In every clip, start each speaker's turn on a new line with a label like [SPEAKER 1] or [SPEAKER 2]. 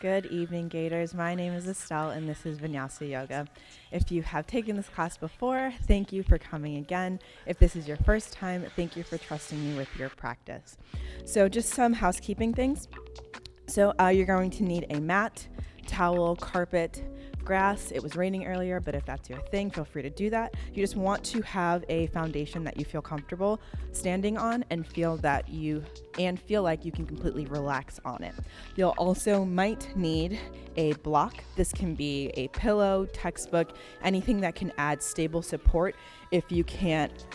[SPEAKER 1] Good evening, Gators. My name is Estelle, and this is Vinyāsa Yoga. If you have taken this class before, thank you for coming again. If this is your first time, thank you for trusting me with your practice. So just some housekeeping things. So you're going to need a mat, towel, carpet, grass. It was raining earlier, but if that's your thing, feel free to do that. You just want to have a foundation that you feel comfortable standing on and feel like you can completely relax on it. You'll also might need a block. This can be a pillow, textbook, anything that can add stable support if you can't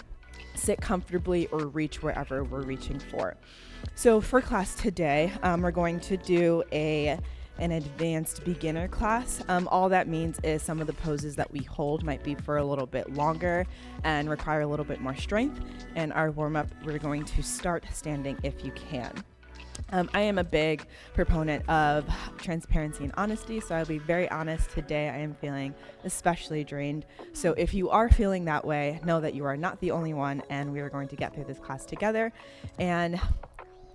[SPEAKER 1] sit comfortably or reach wherever we're reaching for. So for class today, we're going to do an advanced beginner class. All that means is some of the poses that we hold might be for a little bit longer and require a little bit more strength. And our warm-up, we're going to start standing if you can. I am a big proponent of transparency and honesty, so I'll be very honest. Today I am feeling especially drained. So if you are feeling that way, know that you are not the only one, and we are going to get through this class together and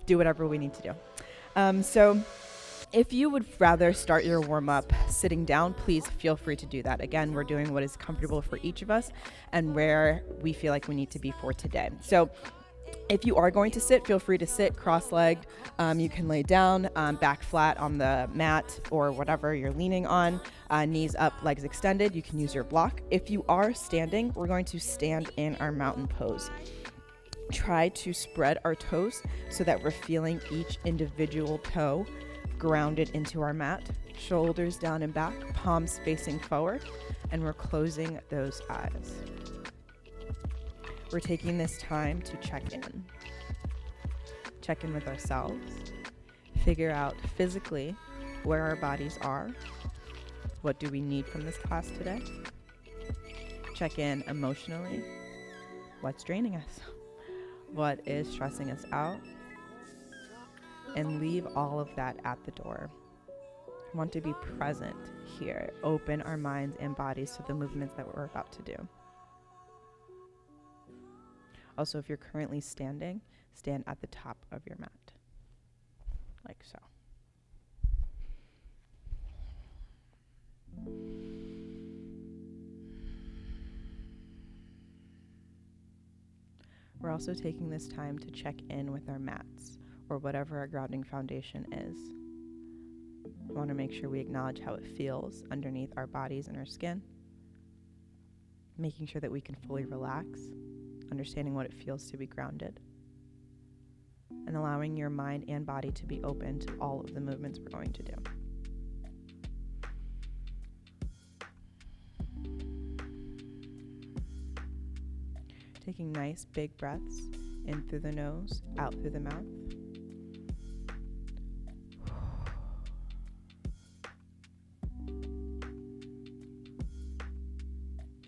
[SPEAKER 1] do whatever we need to do. So if you would rather start your warm-up sitting down, please feel free to do that. Again, we're doing what is comfortable for each of us and where we feel like we need to be for today. So if you are going to sit, feel free to sit cross-legged. You can lay down, back flat on the mat or whatever you're leaning on, knees up, legs extended. You can use your block. If you are standing, we're going to stand in our mountain pose. Try to spread our toes so that we're feeling each individual toe grounded into our mat, shoulders down and back, palms facing forward, and we're closing those eyes. We're taking this time to check in with ourselves, figure out physically where our bodies are, what do we need from this class today, check in emotionally, what's draining us, what is stressing us out, and leave all of that at the door. We want to be present here, open our minds and bodies to the movements that we're about to do. Also, if you're currently standing, stand at the top of your mat, like so. We're also taking this time to check in with our mats, or whatever our grounding foundation is. We want to make sure we acknowledge how it feels underneath our bodies and our skin, making sure that we can fully relax, understanding what it feels to be grounded, and allowing your mind and body to be open to all of the movements we're going to do. Taking nice big breaths in through the nose, out through the mouth.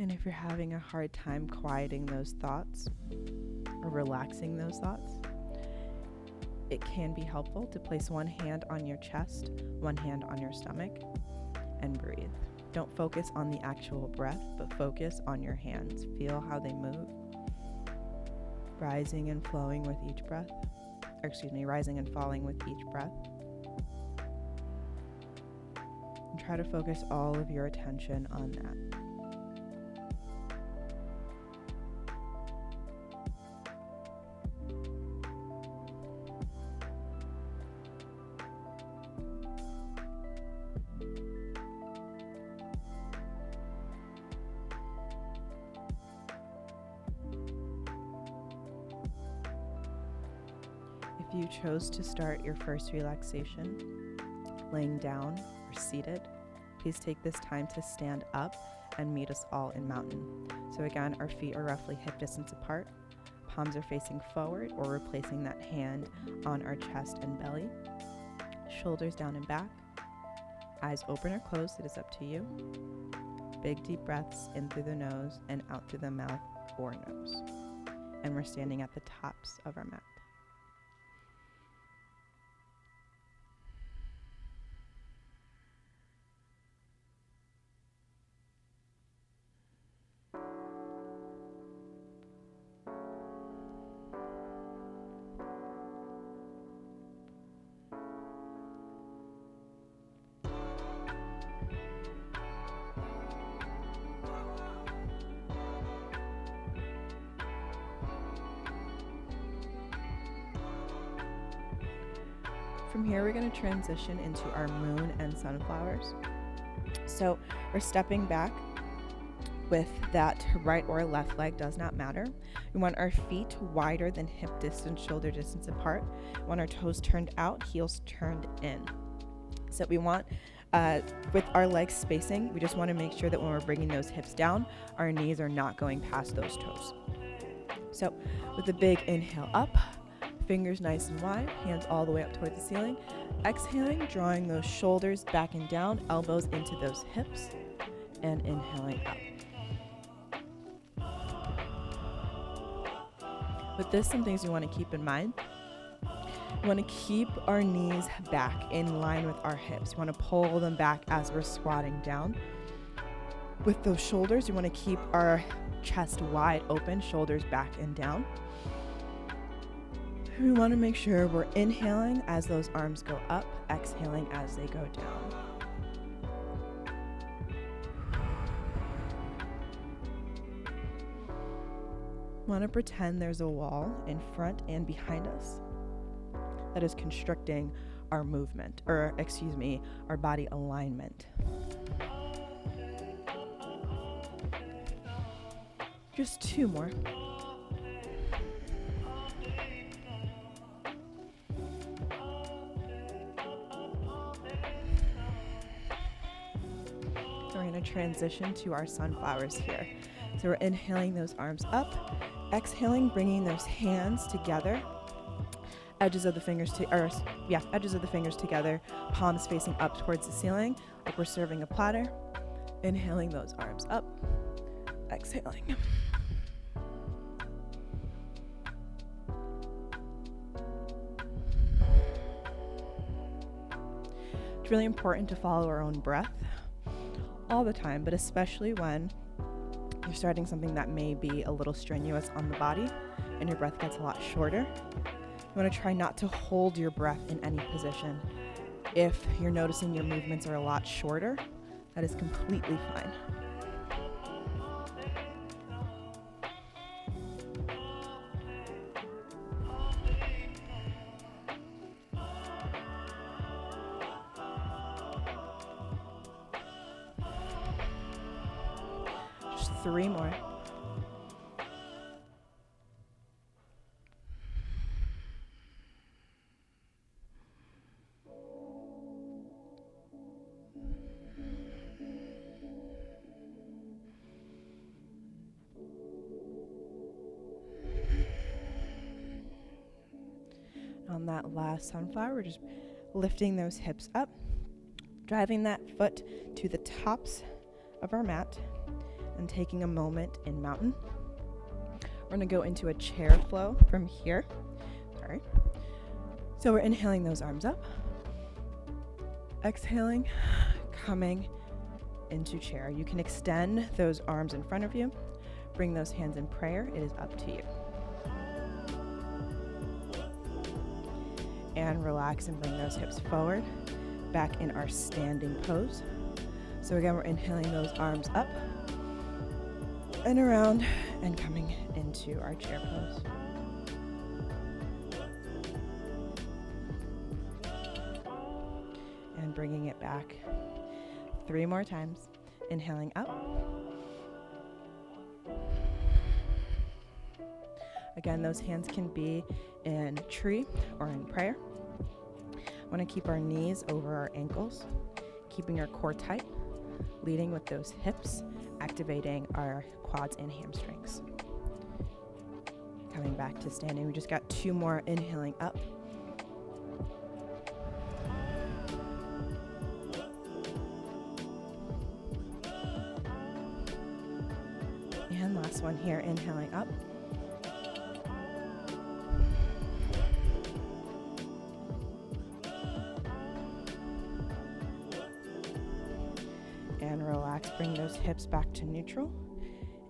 [SPEAKER 1] And if you're having a hard time quieting those thoughts or relaxing those thoughts, it can be helpful to place one hand on your chest, one hand on your stomach, and breathe. Don't focus on the actual breath, but focus on your hands. Feel how they move, rising and flowing with each breath, rising and falling with each breath. And try to focus all of your attention on that. If you chose to start your first relaxation laying down or seated, please take this time to stand up and meet us all in mountain. So again, our feet are roughly hip distance apart, palms are facing forward, or we're placing that hand on our chest and belly, shoulders down and back, eyes open or closed, it is up to you. Big deep breaths in through the nose and out through the mouth or nose. And we're standing at the tops of our mat. From here, we're going to transition into our moon and sunflowers. So we're stepping back with that right or left leg, does not matter. We want our feet wider than hip distance, shoulder distance apart. We want our toes turned out, heels turned in. So we want, with our legs spacing, we just want to make sure that when we're bringing those hips down, our knees are not going past those toes. So with a big inhale up, fingers nice and wide, hands all the way up towards the ceiling. Exhaling, drawing those shoulders back and down, elbows into those hips, and inhaling up. With this, some things we want to keep in mind. We want to keep our knees back in line with our hips. We want to pull them back as we're squatting down. With those shoulders, we want to keep our chest wide open, shoulders back and down. We want to make sure we're inhaling as those arms go up, exhaling as they go down. Want to pretend there's a wall in front and behind us that is constricting our movement, or our body alignment. Just 2 more. We're going to transition to our sunflowers here. So we're inhaling those arms up, exhaling, bringing those hands together, edges of the fingers together, palms facing up towards the ceiling, like we're serving a platter. Inhaling those arms up, exhaling. It's really important to follow our own breath all the time, but especially when you're starting something that may be a little strenuous on the body and your breath gets a lot shorter. You want to try not to hold your breath in any position. If you're noticing your movements are a lot shorter, that is completely fine. Just 3 more. On that last sunflower, we're just lifting those hips up, driving that foot to the tops of our mat, and taking a moment in mountain. We're going to go into a chair flow from here. So we're inhaling those arms up, exhaling, coming into chair. You can extend those arms in front of you, bring those hands in prayer. It is up to you. And relax and bring those hips forward, back in our standing pose. So again, we're inhaling those arms up and around and coming into our chair pose. And bringing it back 3 more times. Inhaling up. Again, those hands can be in tree or in prayer. We want to keep our knees over our ankles, keeping our core tight, leading with those hips, activating our quads and hamstrings. Coming back to standing. We just got 2 more. Inhaling up. And last one here. Inhaling up. And relax, bring those hips back to neutral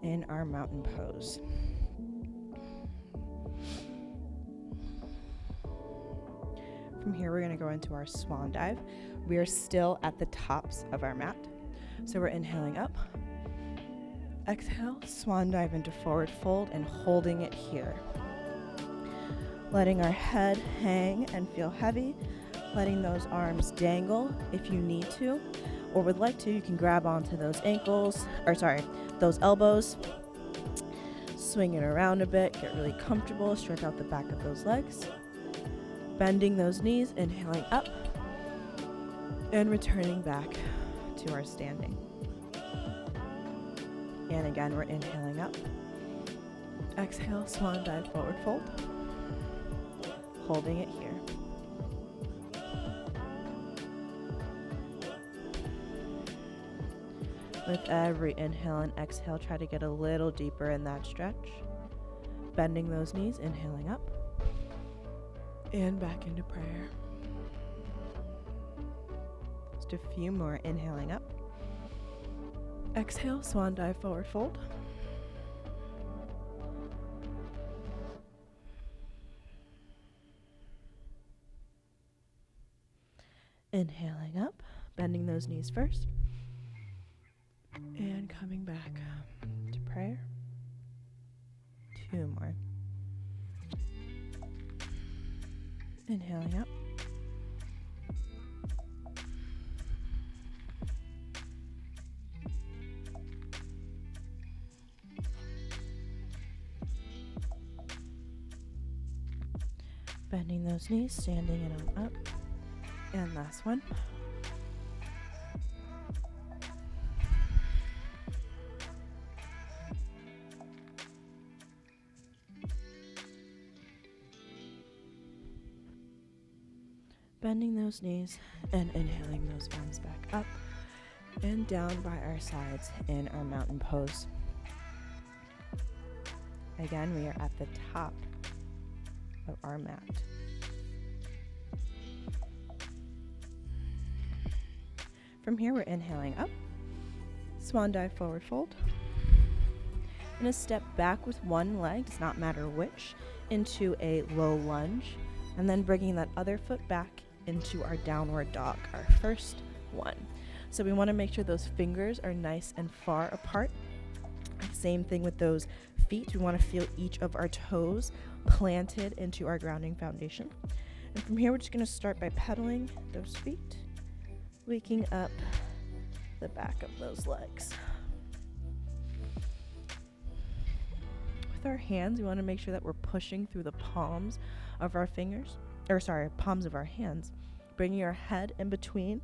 [SPEAKER 1] in our mountain pose. From here, we're going to go into our swan dive. We are still at the tops of our mat. So we're inhaling up. Exhale, swan dive into forward fold and holding it here. Letting our head hang and feel heavy, Letting those arms dangle if you need to, or would like to, you can grab onto those those elbows. Swing it around a bit, get really comfortable, stretch out the back of those legs. Bending those knees, inhaling up, and returning back to our standing. And again, we're inhaling up. Exhale, swan dive, forward fold. Holding it here. With every inhale and exhale, try to get a little deeper in that stretch. Bending those knees, inhaling up. And back into prayer. Just a few more, inhaling up. Exhale, swan dive, forward fold. Inhaling up, bending those knees first. And coming back to prayer. 2 more. Inhaling up. Bending those knees, standing it on up. And last one. Bending those knees and inhaling those arms back up and down by our sides in our mountain pose. Again, we are at the top of our mat. From here, we're inhaling up, swan dive, forward fold. And a step back with one leg, does not matter which, into a low lunge, and then bringing that other foot back into our downward dog, our first one. So we want to make sure those fingers are nice and far apart. Same thing with those feet. We want to feel each of our toes planted into our grounding foundation. And from here, we're just going to start by pedaling those feet, waking up the back of those legs. With our hands, we want to make sure that we're pushing through the palms of our palms of our hands, bringing our head in between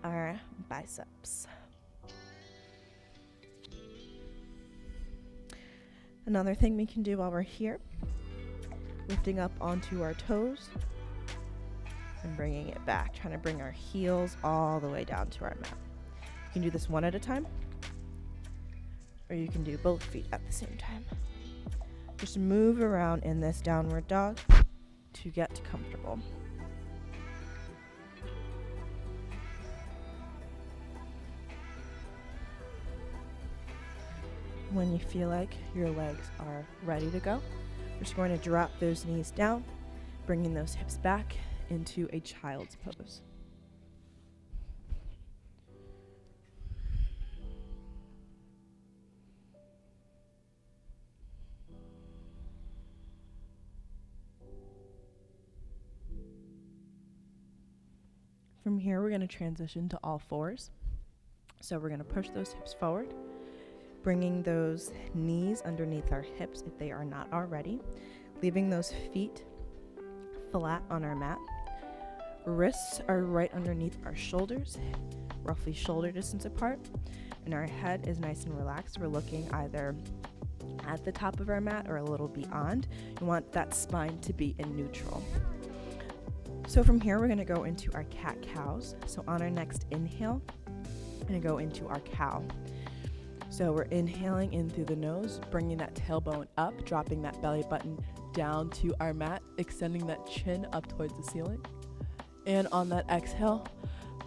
[SPEAKER 1] our biceps. Another thing we can do while we're here, lifting up onto our toes and bringing it back, trying to bring our heels all the way down to our mat. You can do this one at a time, or you can do both feet at the same time. Just move around in this downward dog to get comfortable. When you feel like your legs are ready to go, we're just going to drop those knees down, bringing those hips back into a child's pose. From here, we're going to transition to all fours. So we're going to push those hips forward, bringing those knees underneath our hips if they are not already, leaving those feet flat on our mat. Wrists are right underneath our shoulders, roughly shoulder distance apart, and our head is nice and relaxed. We're looking either at the top of our mat or a little beyond. You want that spine to be in neutral. So from here, we're going to go into our cat-cows. So on our next inhale, I'm going to go into our cow. So we're inhaling in through the nose, bringing that tailbone up, dropping that belly button down to our mat, extending that chin up towards the ceiling. And on that exhale,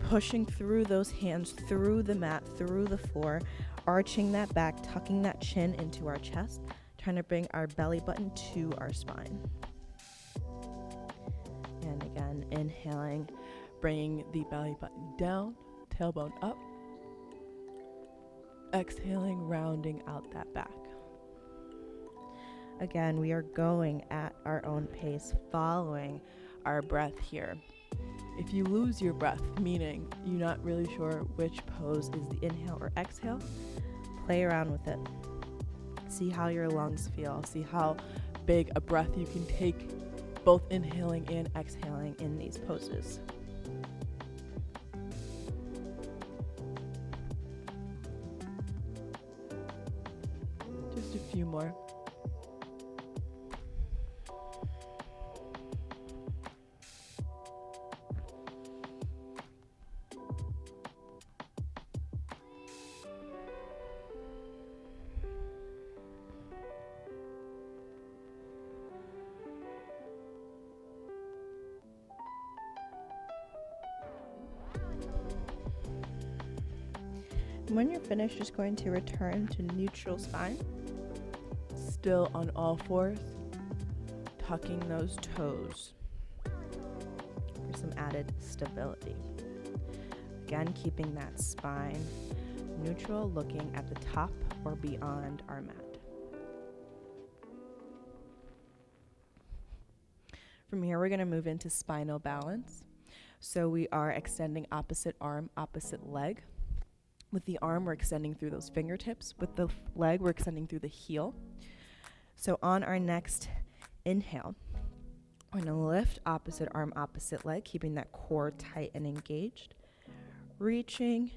[SPEAKER 1] pushing through those hands, through the mat, through the floor, arching that back, tucking that chin into our chest, trying to bring our belly button to our spine. And again, inhaling, bringing the belly button down, tailbone up. Exhaling, rounding out that back. Again, we are going at our own pace, following our breath here. If you lose your breath, meaning you're not really sure which pose is the inhale or exhale, play around with it. See how your lungs feel. See how big a breath you can take, both inhaling and exhaling in these poses. Just a few more. When you're finished, just going to return to neutral spine, still on all fours, tucking those toes for some added stability. Again, keeping that spine neutral, looking at the top or beyond our mat. From here, we're going to move into spinal balance. So we are extending opposite arm, opposite leg. With the arm, we're extending through those fingertips. With the leg, we're extending through the heel. So on our next inhale, we're going to lift opposite arm, opposite leg, keeping that core tight and engaged. Reaching,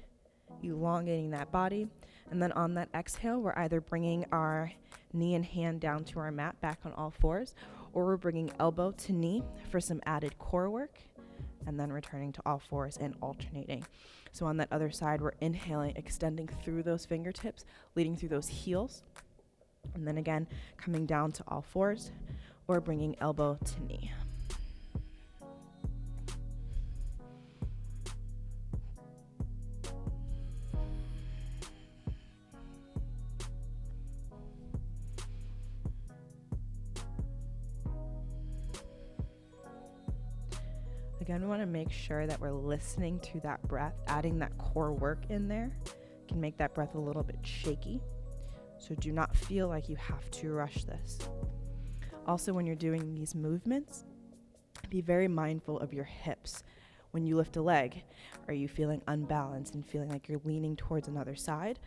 [SPEAKER 1] elongating that body. And then on that exhale, we're either bringing our knee and hand down to our mat, back on all fours, or we're bringing elbow to knee for some added core work, and then returning to all fours and alternating. So on that other side, we're inhaling, extending through those fingertips, leading through those heels, and then again, coming down to all fours, or bringing elbow to knee. Again, we want to make sure that we're listening to that breath, adding that core work in there can make that breath a little bit shaky. So do not feel like you have to rush this. Also, when you're doing these movements, be very mindful of your hips. When you lift a leg, are you feeling unbalanced and feeling like you're leaning towards another side?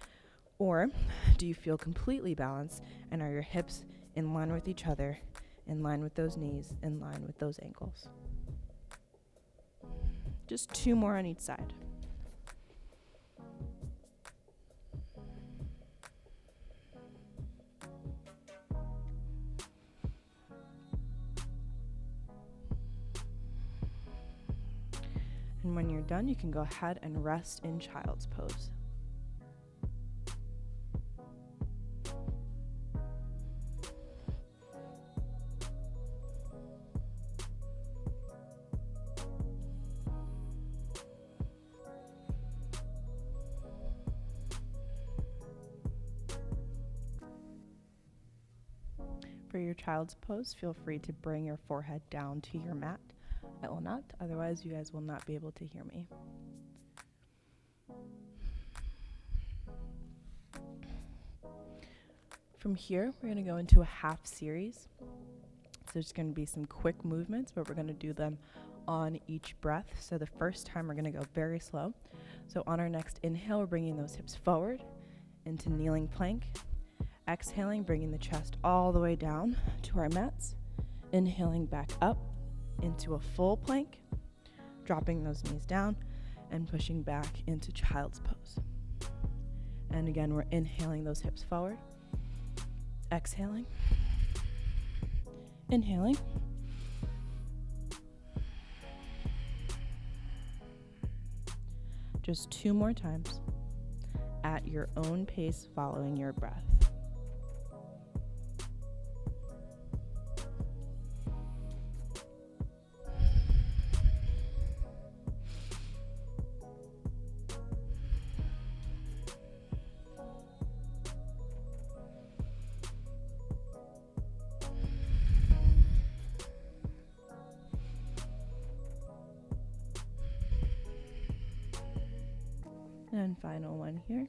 [SPEAKER 1] Or do you feel completely balanced and are your hips in line with each other, in line with those knees, in line with those ankles? Just 2 more on each side. And when you're done, you can go ahead and rest in child's pose. For your child's pose, feel free to bring your forehead down to your mat. I will not, otherwise you guys will not be able to hear me. From here, we're going to go into a half series. So there's going to be some quick movements, but we're going to do them on each breath. So the first time we're going to go very slow. So on our next inhale, we're bringing those hips forward into kneeling plank. Exhaling, bringing the chest all the way down to our mats. Inhaling back up into a full plank, dropping those knees down and pushing back into child's pose. And again, we're inhaling those hips forward, exhaling, inhaling, just 2 more times at your own pace, following your breath. And final one here.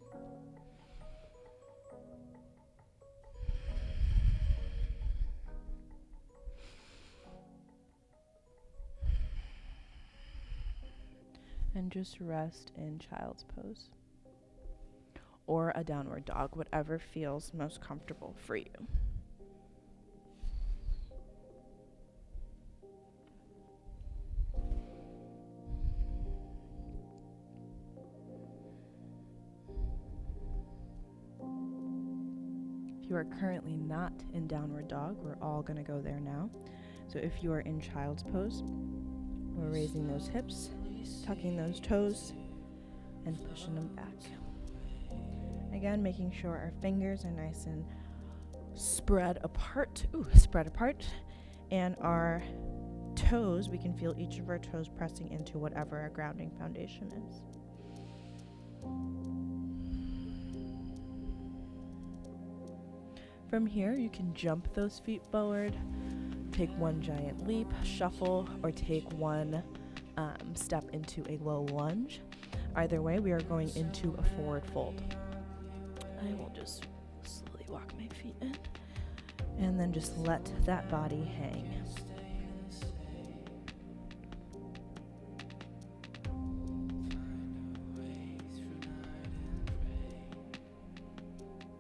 [SPEAKER 1] And just rest in child's pose or a downward dog, whatever feels most comfortable for you. If you are currently not in downward dog, we're all going to go there now. So if you are in child's pose, we're raising those hips, tucking those toes, and pushing them back. Again, making sure our fingers are nice and spread apart. And our toes, we can feel each of our toes pressing into whatever our grounding foundation is. From here, you can jump those feet forward, take one giant leap, shuffle, or take one step into a low lunge. Either way, we are going into a forward fold. I will just slowly walk my feet in, and then just let that body hang.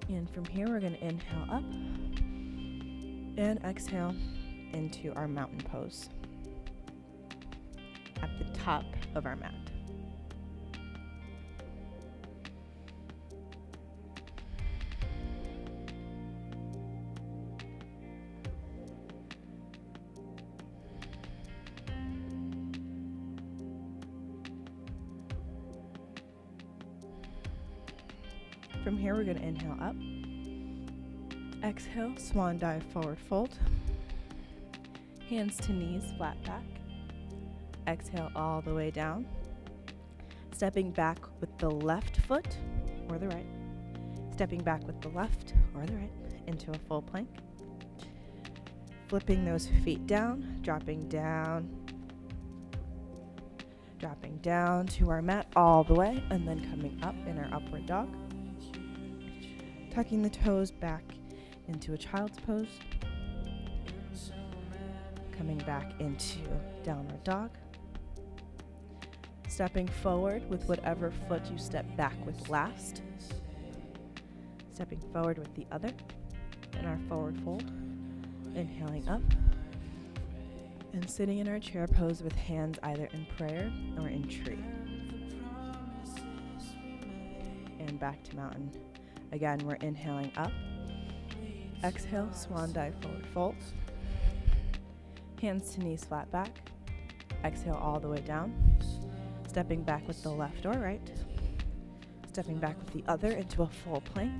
[SPEAKER 1] And from here, we're going to inhale up and exhale into our mountain pose at the top of our mat. From here, we're going to inhale up. Exhale, swan dive, forward fold. Hands to knees, flat back. Exhale all the way down. Stepping back with the left foot or the right. Stepping back with the left or the right into a full plank. Flipping those feet down, dropping down to our mat all the way, and then coming up in our upward dog. Tucking the toes back into a child's pose. Coming back into downward dog. Stepping forward with whatever foot you step back with last. Stepping forward with the other in our forward fold. Inhaling up. And sitting in our chair pose with hands either in prayer or in tree. And back to mountain. Again, we're inhaling up. Exhale, swan dive, forward fold. Hands to knees, flat back. Exhale all the way down. Stepping back with the left or right. Stepping back with the other into a full plank.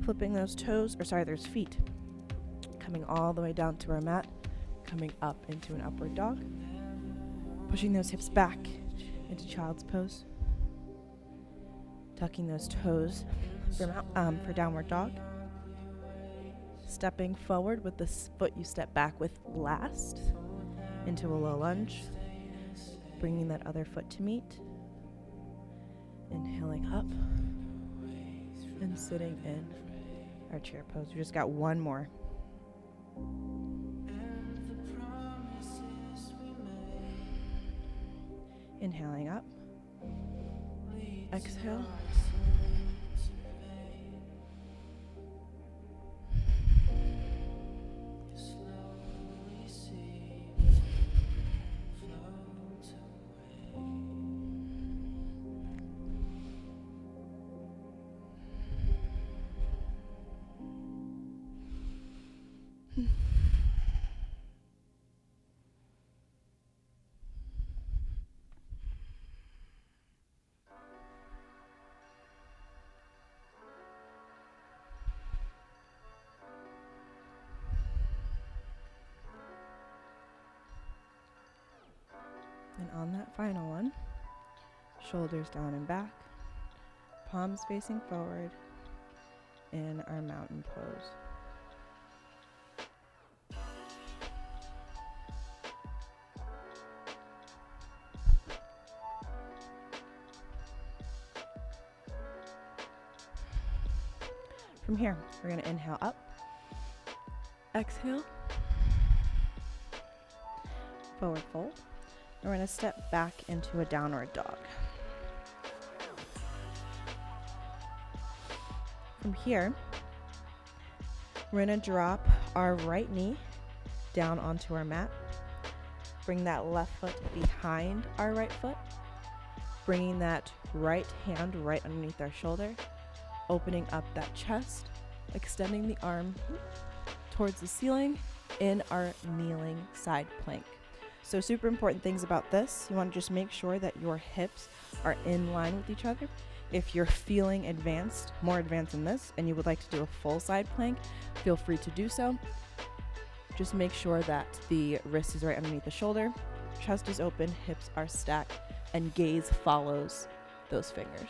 [SPEAKER 1] Flipping those those feet. Coming all the way down to our mat. Coming up into an upward dog. Pushing those hips back into child's pose. Tucking those toes for downward dog. Stepping forward with the foot you step back with last into a low lunge. Bringing that other foot to meet. Inhaling up and sitting in our chair pose. We just got one more. Inhaling up. Exhale. And on that final one, shoulders down and back, palms facing forward in our mountain pose. From here, we're going to inhale up, exhale, forward fold. We're going to step back into a downward dog. From here, we're going to drop our right knee down onto our mat. Bring that left foot behind our right foot. Bringing that right hand right underneath our shoulder. Opening up that chest. Extending the arm towards the ceiling in our kneeling side plank. So super important things about this. You want to just make sure that your hips are in line with each other. If you're feeling advanced, more advanced than this, and you would like to do a full side plank, feel free to do so. Just make sure that the wrist is right underneath the shoulder, chest is open, hips are stacked, and gaze follows those fingers.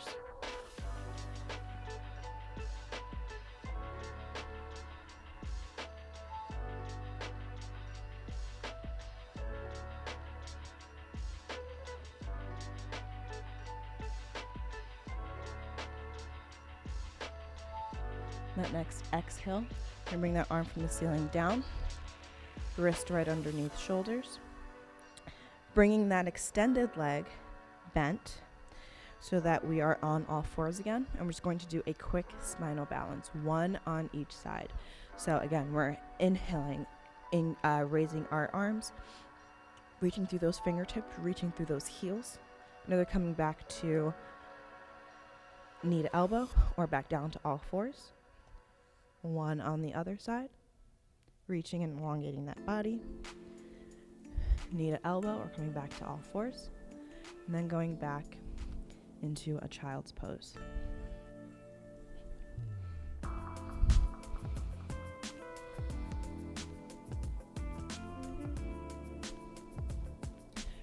[SPEAKER 1] That next exhale, and bring that arm from the ceiling down, wrist right underneath shoulders, bringing that extended leg bent so that we are on all fours again, and we're just going to do a quick spinal balance, one on each side. So again, we're inhaling, raising our arms, reaching through those fingertips, reaching through those heels. Another coming back to knee to elbow or back down to all fours. One on the other side, reaching and elongating that body. Knee to elbow or coming back to all fours. And then going back into a child's pose.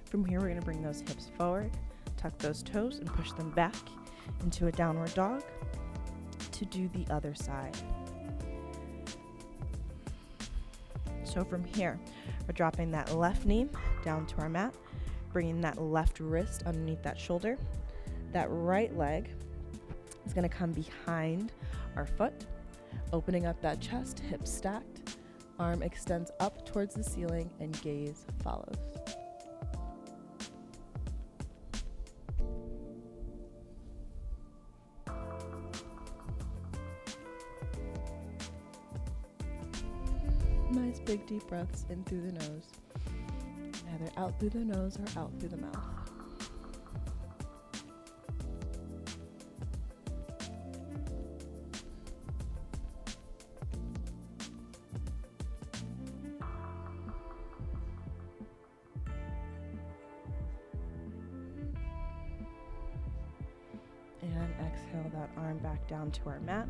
[SPEAKER 1] From here, we're going to bring those hips forward, tuck those toes, and push them back into a downward dog to do the other side. So from here, we're dropping that left knee down to our mat, bringing that left wrist underneath that shoulder. That right leg is going to come behind our foot, opening up that chest, hips stacked, arm extends up towards the ceiling, and gaze follows. Nice big deep breaths in through the nose, either out through the nose or out through the mouth. And exhale that arm back down to our mat,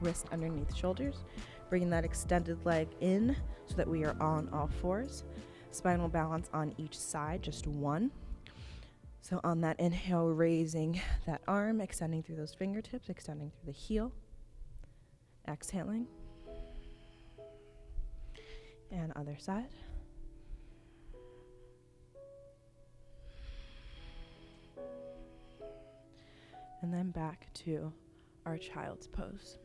[SPEAKER 1] wrist underneath shoulders. Bringing that extended leg in so that we are on all fours. Spinal balance on each side, just one. So on that inhale, raising that arm, extending through those fingertips, extending through the heel. Exhaling. And other side. And then back to our child's pose.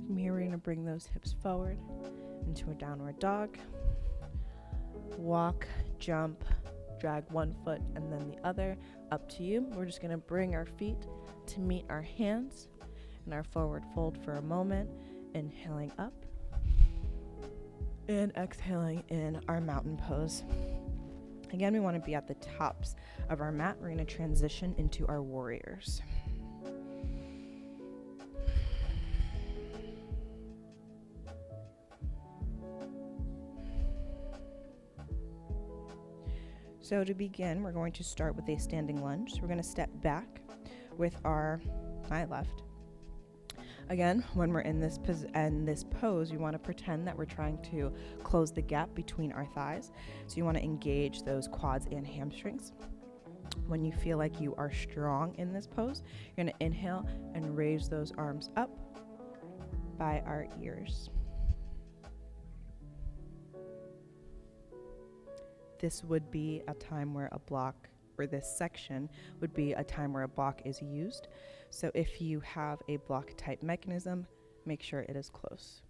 [SPEAKER 1] From here, we're going to bring those hips forward into a downward dog. Walk, jump, drag one foot and then the other, up to you. We're just going to bring our feet to meet our hands in our forward fold for a moment, inhaling up and exhaling in our mountain pose. Again, we want to be at the tops of our mat. We're going to transition into our warriors. So to begin, we're going to start with a standing lunge. So we're going to step back with my left. Again, when we're in this pose, you want to pretend that we're trying to close the gap between our thighs. So you want to engage those quads and hamstrings. When you feel like you are strong in this pose, you're going to inhale and raise those arms up by our ears. this would be a time where a block, or this section would be a time where a block is used. So if you have a block type mechanism, make sure it is close.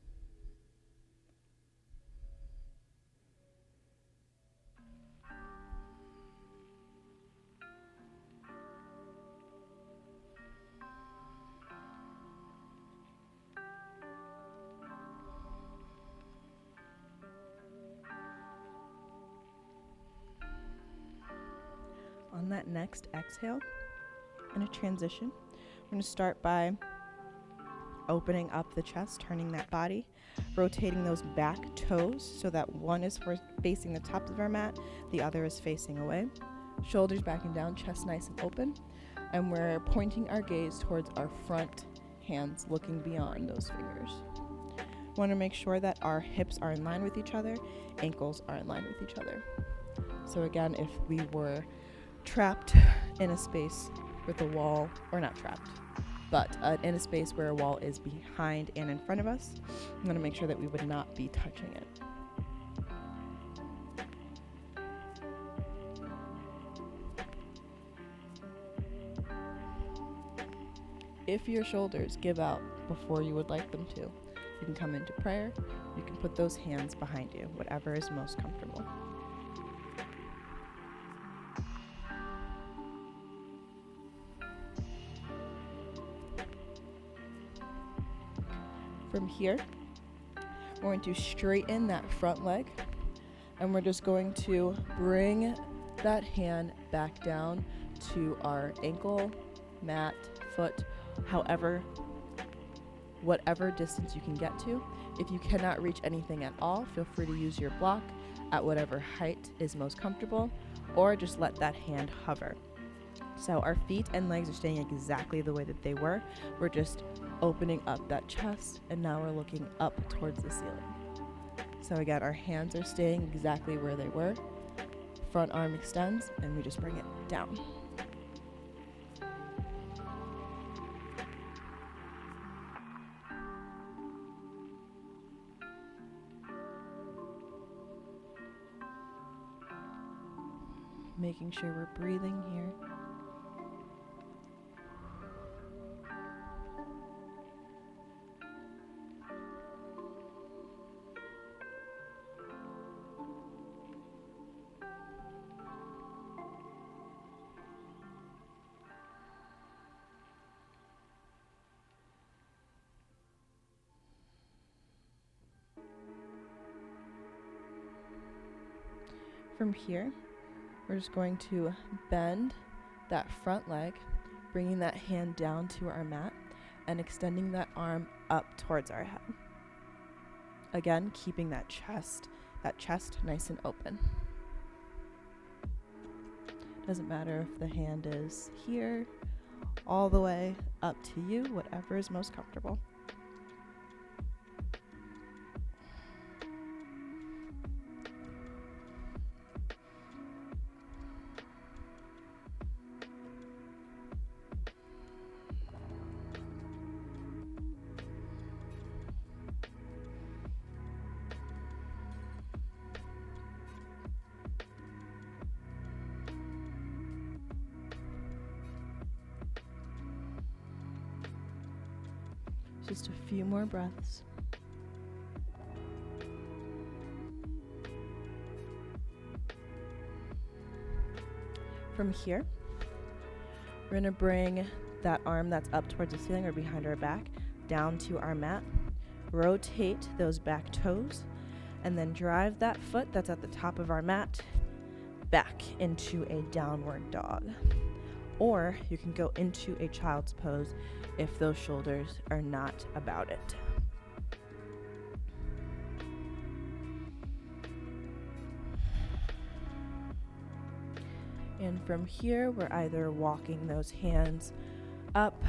[SPEAKER 1] On that next exhale, in a transition, we're going to start by opening up the chest, turning that body, rotating those back toes so that one is facing the top of our mat, the other is facing away. Shoulders back and down, chest nice and open, and we're pointing our gaze towards our front hands, looking beyond those fingers. We want to make sure that our hips are in line with each other, ankles are in line with each other. So again, if we were trapped in a space with a wall, or not trapped, but in a space where a wall is behind and in front of us, I'm going to make sure that we would not be touching it. If your shoulders give out before you would like them to, you can come into prayer. You can put those hands behind you, whatever is most comfortable. From here, we're going to straighten that front leg, and we're just going to bring that hand back down to our ankle, mat, foot, whatever distance you can get to. If you cannot reach anything at all, feel free to use your block at whatever height is most comfortable, or just let that hand hover. So our feet and legs are staying exactly the way that they were. We're just opening up that chest, and now we're looking up towards the ceiling. So again, our hands are staying exactly where they were. Front arm extends, and we just bring it down. Making sure we're breathing here. From here, we're just going to bend that front leg, bringing that hand down to our mat and extending that arm up towards our head. Again, keeping that chest nice and open. Doesn't matter if the hand is here, all the way up to you, whatever is most comfortable. Just a few more breaths. From here, we're going to bring that arm that's up towards the ceiling or behind our back down to our mat. Rotate those back toes, and then drive that foot that's at the top of our mat back into a downward dog. Or you can go into a child's pose if those shoulders are not about it. And from here, we're either walking those hands up,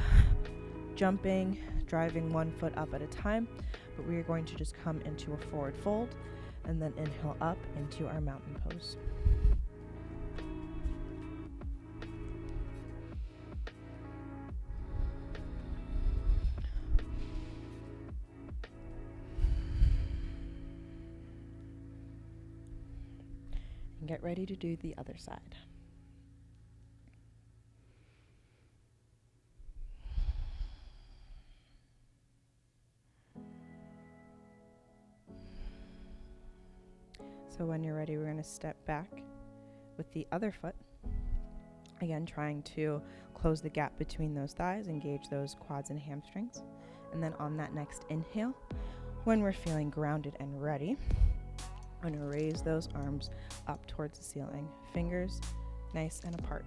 [SPEAKER 1] jumping, driving one foot up at a time, but we are going to just come into a forward fold and then inhale up into our mountain pose. And get ready to do the other side. So when you're ready, we're going to step back with the other foot. Again, trying to close the gap between those thighs, engage those quads and hamstrings. And then on that next inhale, when we're feeling grounded and ready, I'm going to raise those arms up towards the ceiling, fingers nice and apart.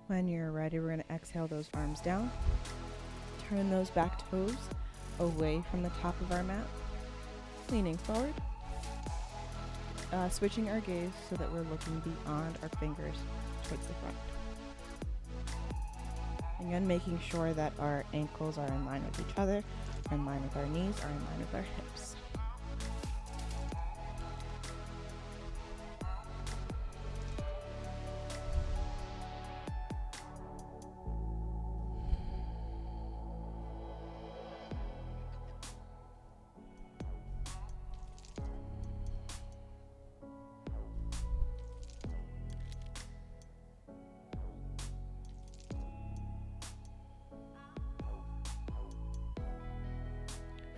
[SPEAKER 1] When you're ready, we're going to exhale those arms down. Turn those back toes away from the top of our mat, leaning forward. Switching our gaze so that we're looking beyond our fingers towards the front. Again, making sure that our ankles are in line with each other, are in line with our knees, are in line with our hips.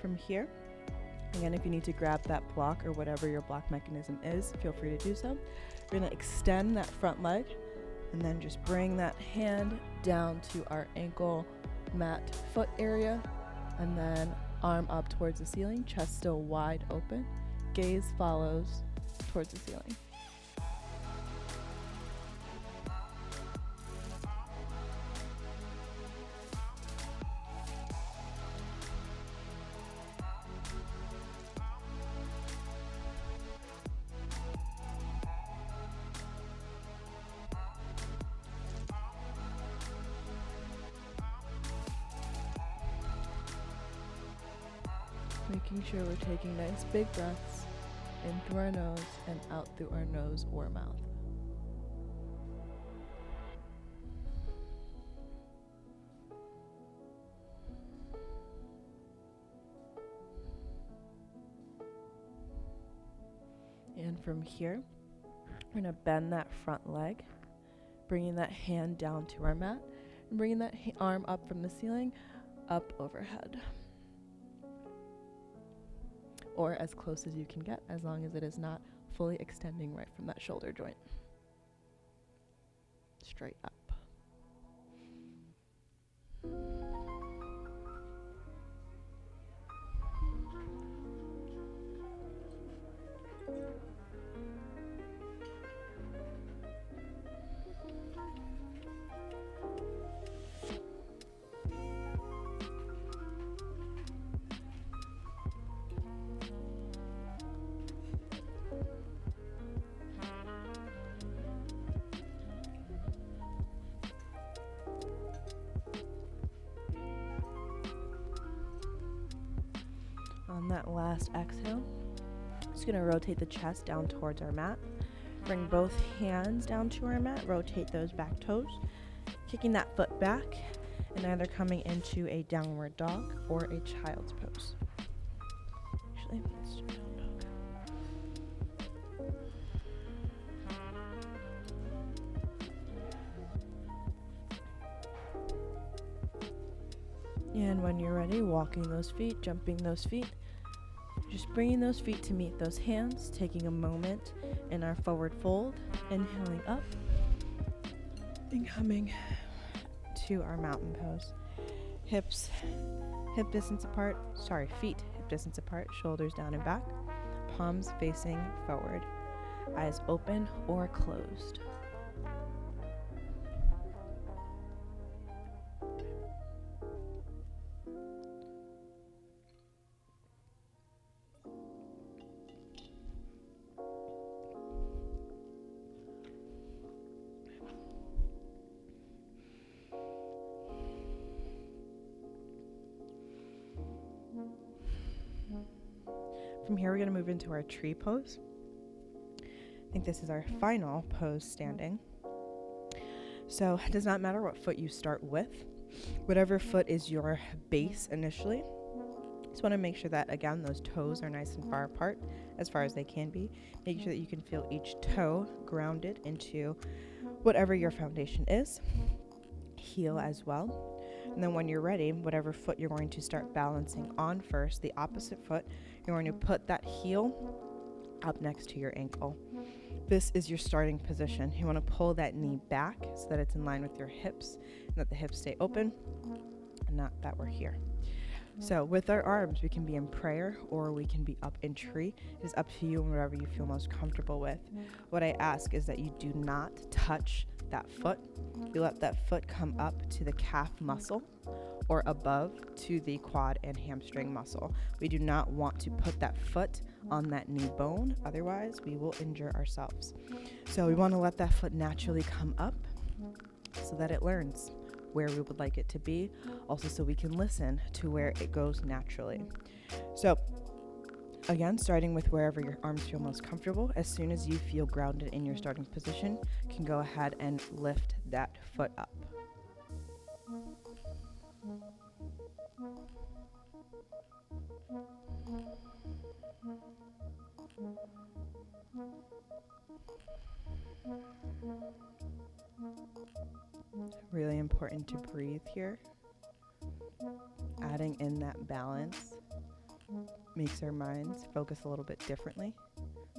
[SPEAKER 1] From here, again, if you need to grab that block or whatever your block mechanism is, feel free to do so. We're going to extend that front leg and then just bring that hand down to our ankle mat foot area, and then arm up towards the ceiling, chest still wide open, gaze follows towards the ceiling. Making sure we're taking nice big breaths in through our nose and out through our nose or mouth. And from here, we're going to bend that front leg, bringing that hand down to our mat, and bringing that arm up from the ceiling, up overhead. Or as close as you can get, as long as it is not fully extending right from that shoulder joint. Straight up. On that last exhale, just going to rotate the chest down towards our mat. Bring both hands down to our mat, rotate those back toes, kicking that foot back, and either coming into a downward dog or a child's pose. Actually, let's do down dog. And when you're ready, walking those feet, jumping those feet, just bringing those feet to meet those hands, taking a moment in our forward fold, inhaling up, and coming to our mountain pose. Feet hip distance apart, shoulders down and back, palms facing forward, eyes open or closed. From here, we're going to move into our tree pose. I think this is our final pose standing. So it does not matter what foot you start with. Whatever foot is your base initially. Just want to make sure that, again, those toes are nice and far apart, as far as they can be. Make sure that you can feel each toe grounded into whatever your foundation is. Heel as well. And then when you're ready, whatever foot you're going to start balancing on first, the opposite foot, you're going to put that heel up next to your ankle. This is your starting position. You want to pull that knee back so that it's in line with your hips and that the hips stay open and not that we're here. So with our arms, we can be in prayer or we can be up in tree. It is up to you and whatever you feel most comfortable with. What I ask is that you do not touch that foot. You let that foot come up to the calf muscle or above to the quad and hamstring muscle. We do not want to put that foot on that knee bone, otherwise we will injure ourselves. So we want to let that foot naturally come up so that it learns where we would like it to be, also so we can listen to where it goes naturally. So again, starting with wherever your arms feel most comfortable, as soon as you feel grounded in your starting position, you can go ahead and lift that foot up. Really important to breathe here. Adding in that balance makes our minds focus a little bit differently.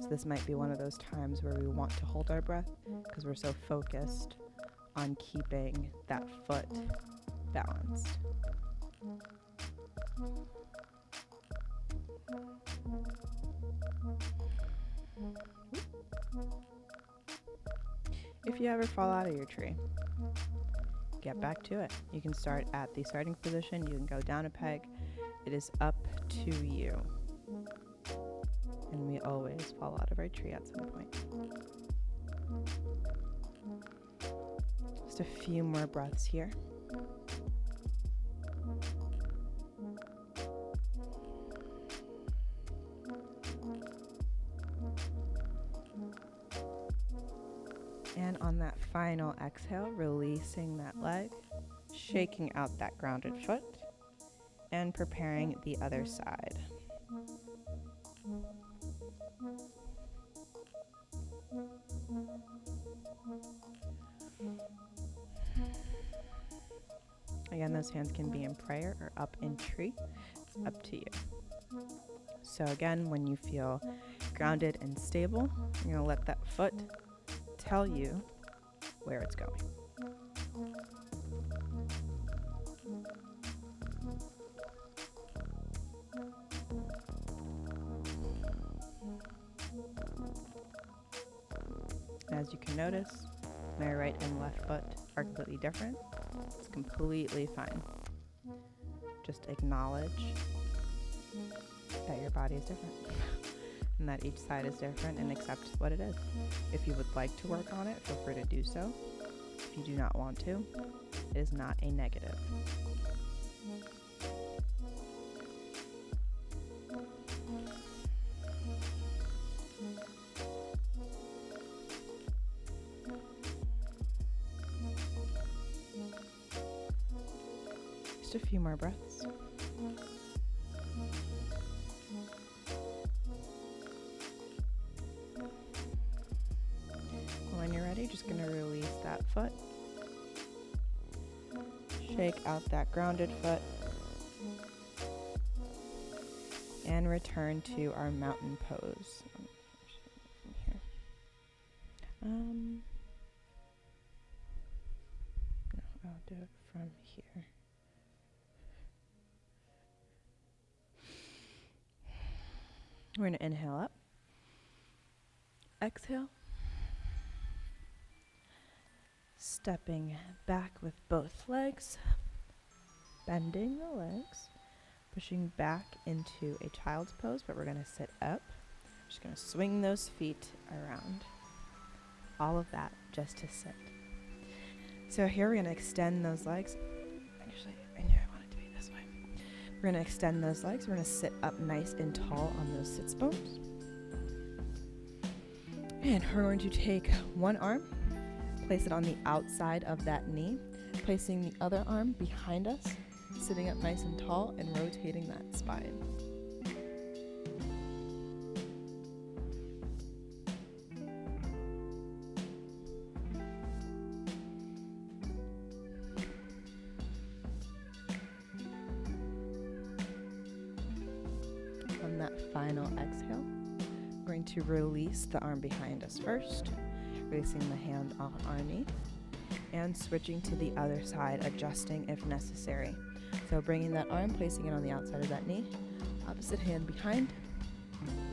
[SPEAKER 1] So this might be one of those times where we want to hold our breath because we're so focused on keeping that foot balanced. If you ever fall out of your tree, get back to it. You can start at the starting position. You can go down a peg. It is up to you. And we always fall out of our tree at some point. Just a few more breaths here. And on that final exhale, releasing that leg, shaking out that grounded foot, and preparing the other side. Again, those hands can be in prayer or up in tree. It's up to you. So again, when you feel grounded and stable, you're going to let that foot tell you where it's going. As you can notice, my right and left foot are completely different. It's completely fine. Just acknowledge that your body is different and that each side is different, and accept what it is. If you would like to work on it, feel free to do so. If you do not want to, it is not a negative. Just a few more breaths. When you're ready, just going to release that foot. Shake out that grounded foot. And return to our mountain pose. No, I'll do it from here. We're going to inhale up. Exhale. Stepping back with both legs. Bending the legs. Pushing back into a child's pose, but we're going to sit up. Just going to swing those feet around. All of that just to sit. So here we're going to extend those legs. Actually, I knew I wanted to be this way. We're We're going to extend those legs. We're going to sit up nice and tall on those sits bones. And we're going to take one arm, place it on the outside of that knee, placing the other arm behind us, sitting up nice and tall and rotating that spine. On that final exhale, we're going to release the arm behind us first, releasing the hand off our knee, and switching to the other side, adjusting if necessary. So bringing that arm, placing it on the outside of that knee, opposite hand behind,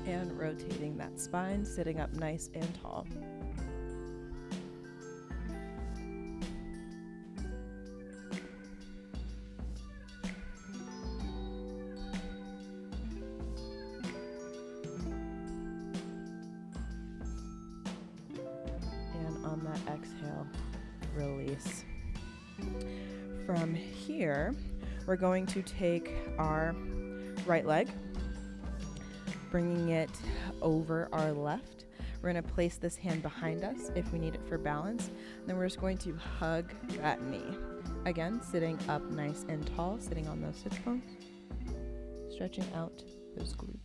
[SPEAKER 1] and rotating that spine, sitting up nice and tall. On that exhale, release. From here, we're going to take our right leg, bringing it over our left. We're going to place this hand behind us if we need it for balance. Then we're just going to hug that knee. Again, sitting up nice and tall, sitting on those sits bones, stretching out those glutes.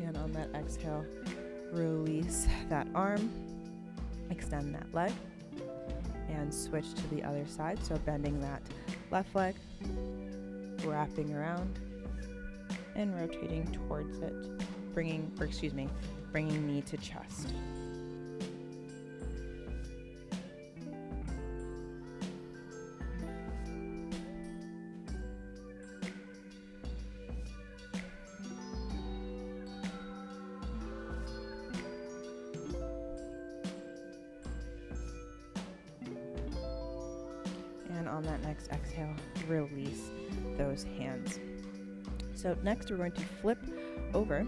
[SPEAKER 1] And on that exhale, release that arm, extend that leg, and switch to the other side. So bending that left leg, wrapping around, and rotating towards it, bringing knee to chest. And on that next exhale, release those hands. So next we're going to flip over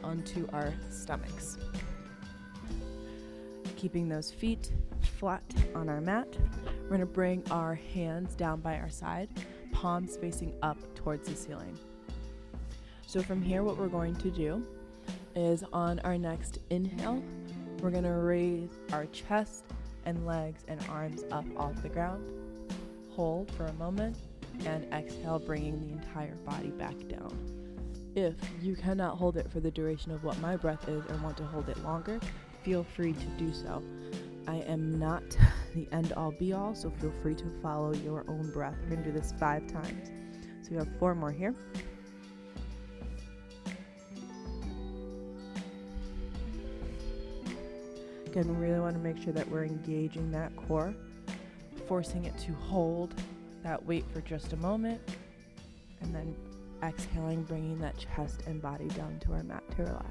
[SPEAKER 1] onto our stomachs. Keeping those feet flat on our mat, we're going to bring our hands down by our side, palms facing up towards the ceiling. So from here, what we're going to do is on our next inhale, we're going to raise our chest and legs and arms up off the ground. Hold for a moment, and exhale, bringing the entire body back down. If you cannot hold it for the duration of what my breath is or want to hold it longer, feel free to do so. I am not the end-all be-all, so feel free to follow your own breath. We're going to do this 5 times. So we have 4 more here. Again, we really want to make sure that we're engaging that core, forcing it to hold that weight for just a moment, and then exhaling, bringing that chest and body down to our mat to relax.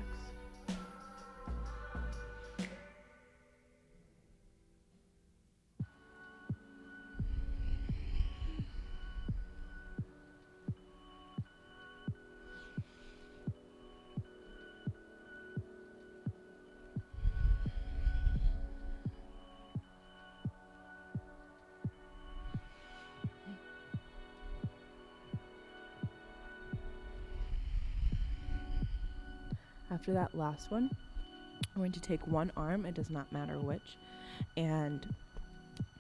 [SPEAKER 1] After that last one, I'm going to take one arm, it does not matter which, and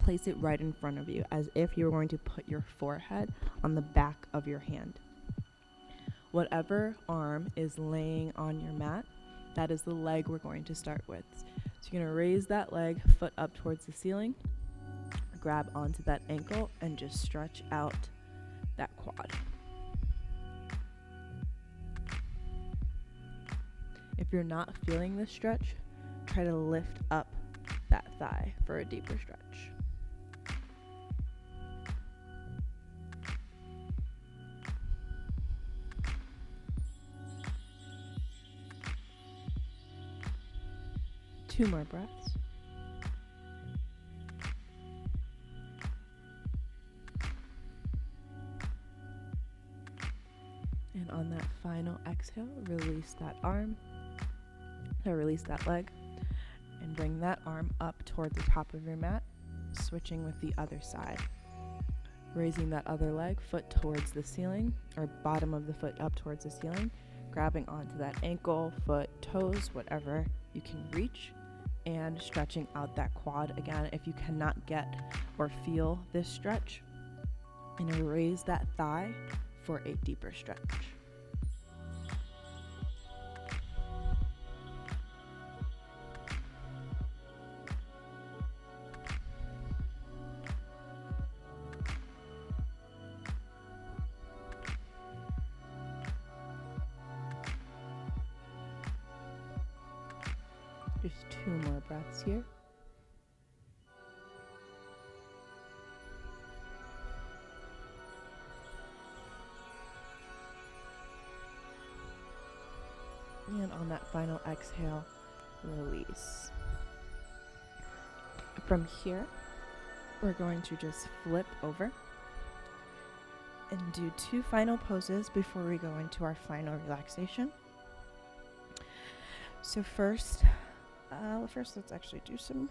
[SPEAKER 1] place it right in front of you as if you were going to put your forehead on the back of your hand. Whatever arm is laying on your mat, that is the leg we're going to start with. So you're going to raise that leg, foot up towards the ceiling, grab onto that ankle, and just stretch out that quad. If you're not feeling this stretch, try to lift up that thigh for a deeper stretch. Two more breaths. And on that exhale, release that arm, or release that leg, and bring that arm up toward the top of your mat, switching with the other side. Raising that other leg, foot towards the ceiling, or bottom of the foot up towards the ceiling, grabbing onto that ankle, foot, toes, whatever you can reach, and stretching out that quad. Again, if you cannot get or feel this stretch, and raise that thigh for a deeper stretch. Just 2 more breaths here. And on that final exhale, release. From here, we're going to just flip over and do 2 final poses before we go into our final relaxation. So first, let's actually do some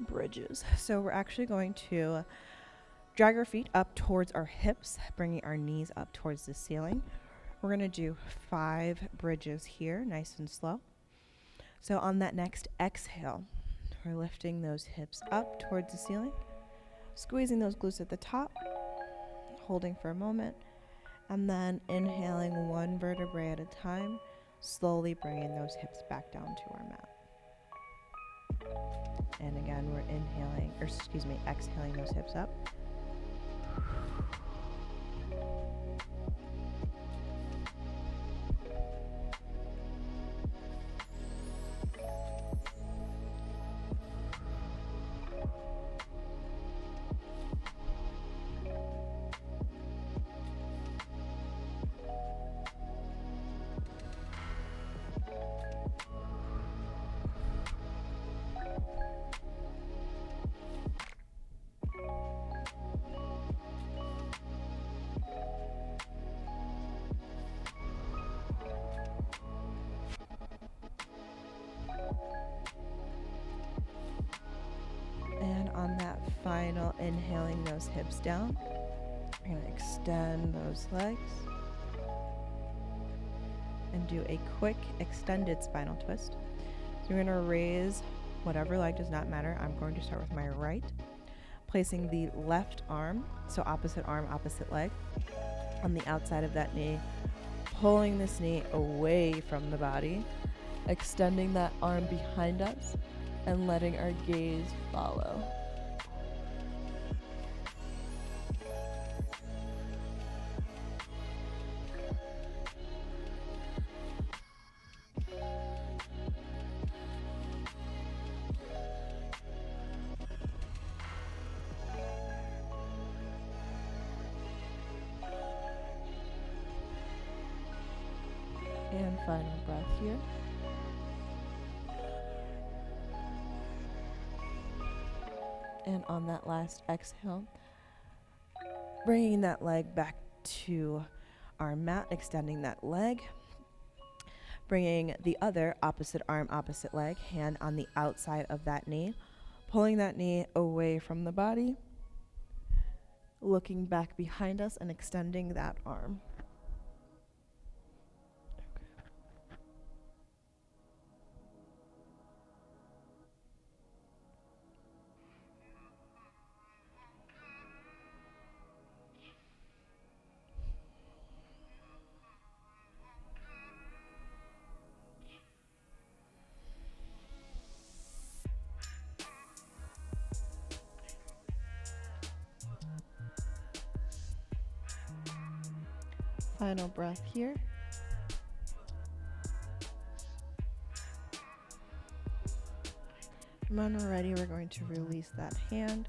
[SPEAKER 1] bridges. So we're actually going to drag our feet up towards our hips, bringing our knees up towards the ceiling. We're going to do 5 bridges here, nice and slow. So on that next exhale, we're lifting those hips up towards the ceiling, squeezing those glutes at the top, holding for a moment, and then inhaling 1 vertebrae at a time, slowly bringing those hips back down to our mat. And again, we're exhaling those hips up. And on that final, inhaling those hips down, we're going to extend those legs and do a quick extended spinal twist. So you're going to raise whatever leg, does not matter. I'm going to start with my right, placing the left arm, so opposite arm, opposite leg, on the outside of that knee, pulling this knee away from the body, extending that arm behind us, and letting our gaze follow. And final breath here. And on that last exhale, bringing that leg back to our mat, extending that leg, bringing the other opposite arm, opposite leg, hand on the outside of that knee, pulling that knee away from the body, looking back behind us and extending that arm. Final breath here. And when we're ready, we're going to release that hand,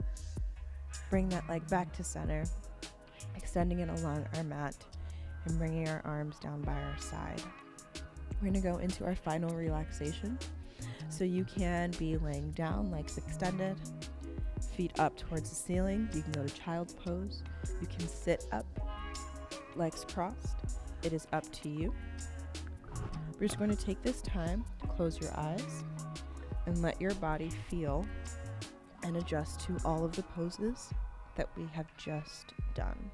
[SPEAKER 1] bring that leg back to center, extending it along our mat, and bringing our arms down by our side. We're going to go into our final relaxation. So you can be laying down, legs extended, feet up towards the ceiling. You can go to child's pose. You can sit up, legs crossed. It is up to you. We're just going to take this time to close your eyes and let your body feel and adjust to all of the poses that we have just done.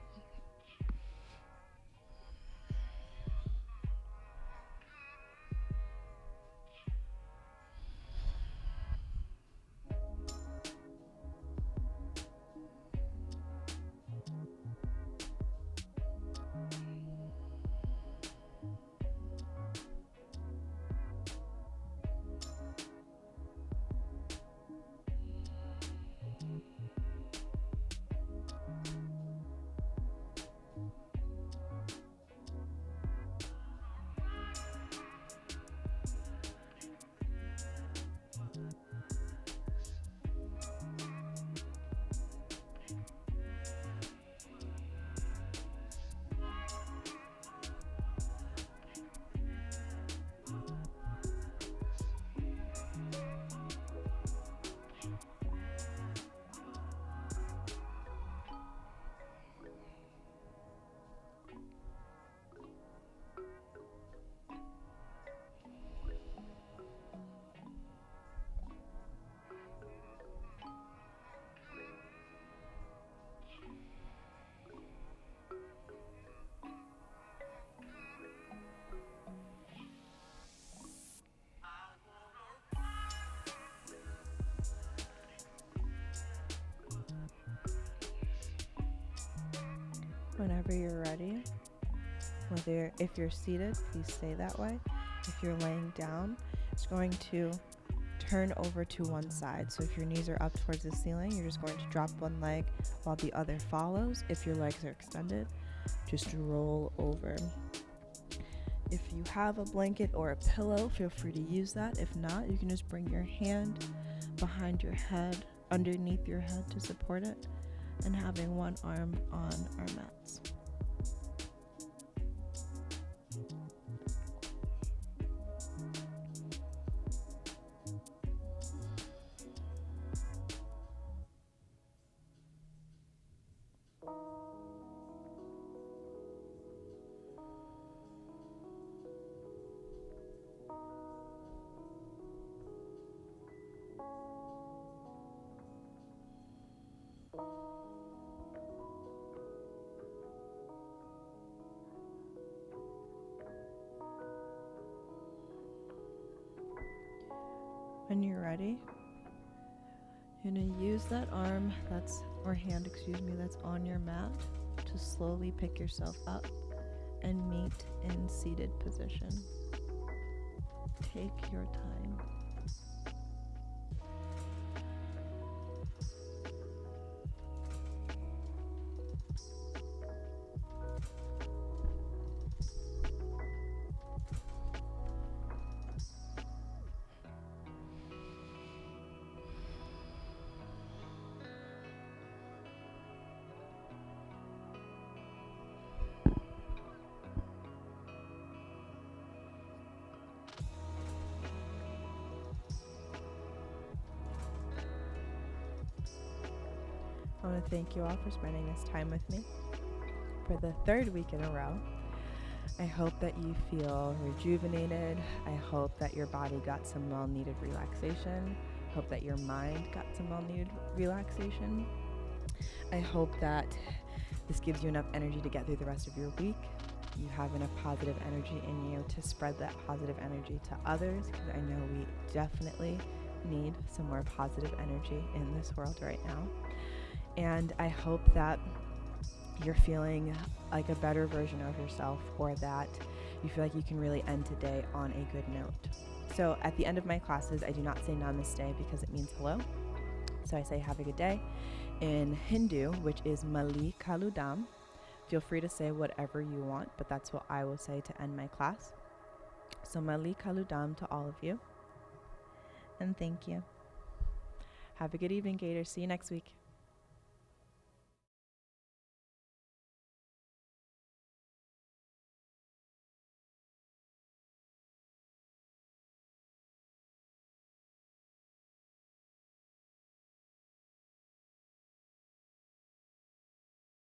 [SPEAKER 1] Whenever you're ready, if you're seated, please stay that way. If you're laying down, it's going to turn over to one side. So if your knees are up towards the ceiling, you're just going to drop one leg while the other follows. If your legs are extended, just roll over. If you have a blanket or a pillow, feel free to use that. If not, you can just bring your hand behind your head, underneath your head to support it, and having one arm on our mats. When you're ready, you're going to use that arm that's on your mat to slowly pick yourself up and meet in seated position. Take your time. I want to thank you all for spending this time with me for the third week in a row. I hope that you feel rejuvenated. I hope that your body got some well-needed relaxation. I hope that your mind got some well-needed relaxation. I hope that this gives you enough energy to get through the rest of your week. You have enough positive energy in you to spread that positive energy to others, because I know we definitely need some more positive energy in this world right now. And I hope that you're feeling like a better version of yourself, or that you feel like you can really end today on a good note. So at the end of my classes, I do not say namaste because it means hello. So I say have a good day. In Hindu, which is Mali Kaludam, feel free to say whatever you want, but that's what I will say to end my class. So Mali Kaludam to all of you. And thank you. Have a good evening, Gators. See you next week.